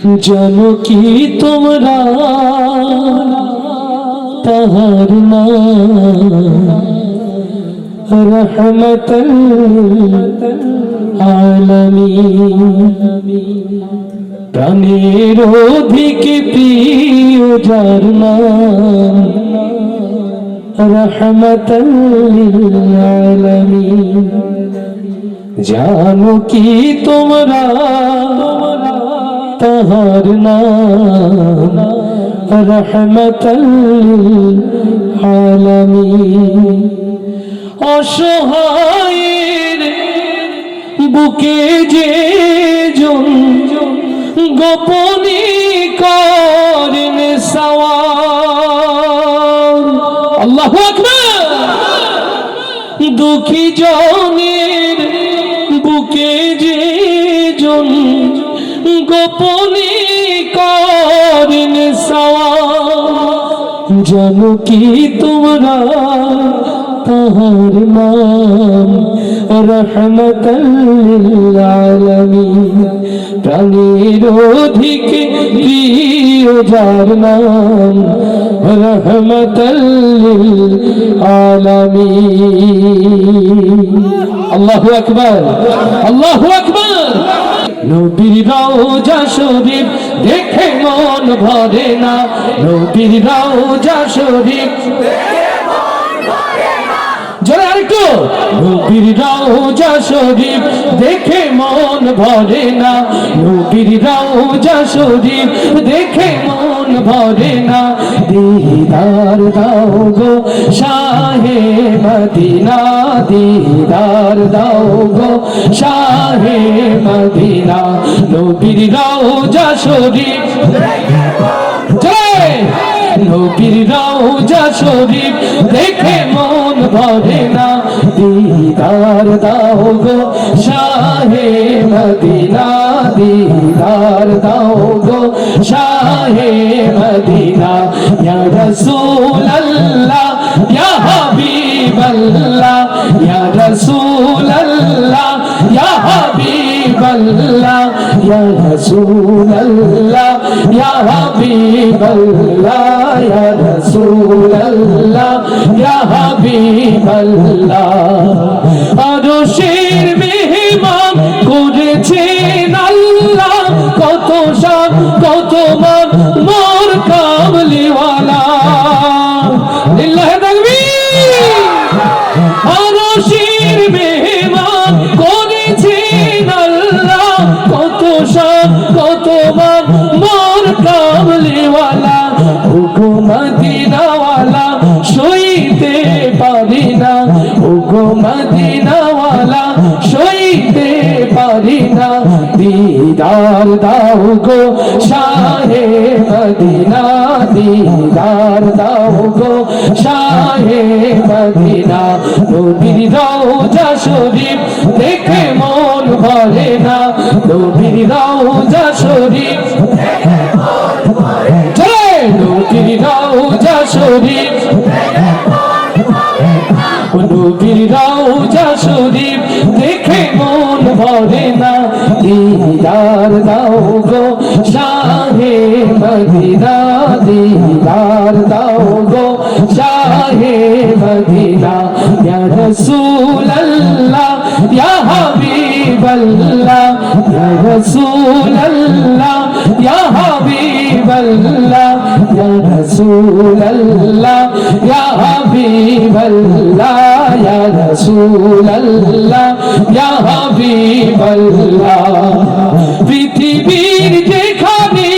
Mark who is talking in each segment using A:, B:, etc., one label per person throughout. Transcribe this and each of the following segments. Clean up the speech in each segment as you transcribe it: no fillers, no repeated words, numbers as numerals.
A: জানো কি তোমরা তাহার নাম রহমতুল আলামিন। প্রাণের অধিক প্রিয় যার নাম রহমতুল আলামিন। জানো কি তোমরা তাহার নাম রহমতুল আলামিন। অসহায়ের বুকে যে জন গোপনে করেন সওয়াল। আল্লাহু আকবার। দুঃখী জনের বুকে যে জন গোপনে করেন সওয়াল। জানো কি তোমরা তাহার নাম রহমতুল আলামিন। প্রাণের অধিক প্রিয় যার নাম রহমতুল আলামিন। আল্লাহু আকবার, আল্লাহু আকবার। নবীর রওজা শরীফ দেখে মন ভরে না, নবীর রওজা শরীফ জোরে আরেকটু। নবীর রওজা শরীফ দেখে মন ভরে না, নবীর রওজা শরীফ দেখে মন ভরে না। দিদার দাও গো শাহে মদিনা, দিদার দাও গো শাহে মদিনা। নবীর রওজা শরীফ জয়, নবীর রওজা শরীফ দেখে মন ভরে না। দিদার দাও গো শাহে মদিনা, দিদার দাও গো শাহে মদিনা। ইয়া রাসূলুল্লাহ ইয়া হাবিবাল্লাহ, ইয়া রাসূলুল্লাহ ইয়া হাবিবাল্লাহ, ইয়া রাসূলুল্লাহ ইয়া হাবিবাল্লাহ, ইয়া রাসূলুল্লাহ ইয়া হাবিবাল্লাহ। আরশের মেহমান করেছেন আল্লাহ, কত শান কত মান মোর কামলিওয়ালা। লিল্লাহি তাকবীর। আরশের মেহমান করেছেন আল্লাহ, কত শান কত মান মোর কামলিওয়ালা। ওগো মদিনাওয়ালা সইতে পারি না, ওগো মদিনাওয়ালা সইতে পারি না। দিদার দাও গো শাহে মদিনা, দিদার দাও গো শাহে মদিনা। নবীর রওজা শরীফ দেখে মন ভরে না, নবীর রওজা শরীফ নবীর রওজা শরীফ, নবীর রওজা শরীফ দেখে মন ভরে না। দিদার দাও গো শাহে মদিনা, দিদার দাও গো শাহে মদিনা। ইয়া রাসূলুল্লাহ ইয়া হাবিবাল্লাহ, ইয়া রাসূলুল্লাহ ইয়া হাবিবাল্লাহ, ইয়া রাসূলুল্লাহ ইয়া হাবিবাল্লাহ, ইয়া রাসূলুল্লাহ ইয়া হাবিবাল্লাহ। পৃথিবীর যেখানে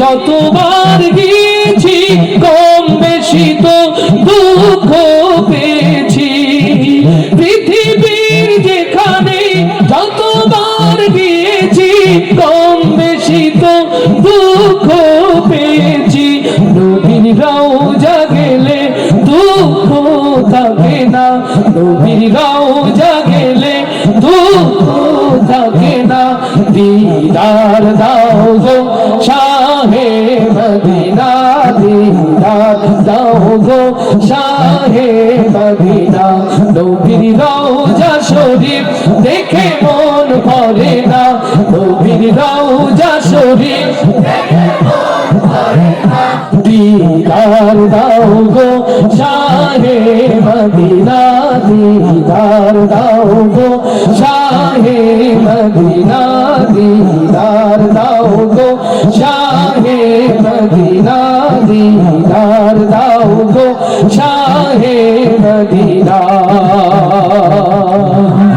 A: যতবার গিয়েছি কম বেশি তো দুঃখ পেয়েছি। পৃথিবীর যেখানে যতবার গিয়েছি কম বেশি তো দুঃখ পেয়েছি। নবীর রওজা গেলে দুঃখ থাকে না, নবীর রওজা গেলে দুঃখ থাকে না। দিদার দাও গো শাহে মদিনা, দিদার দাও গো শাহে মদিনা নবীর রওজা শরীফ দেখে মন ভরে না নবীর রওজা শরীফ দেখে মন ভরে না দিদার দাও গো শাহে মদিনা দিদার দাও গো শাহে মদিনা দিদার দাও গো শাহে মদিনা দিদার দাও গো শাহে মদিনা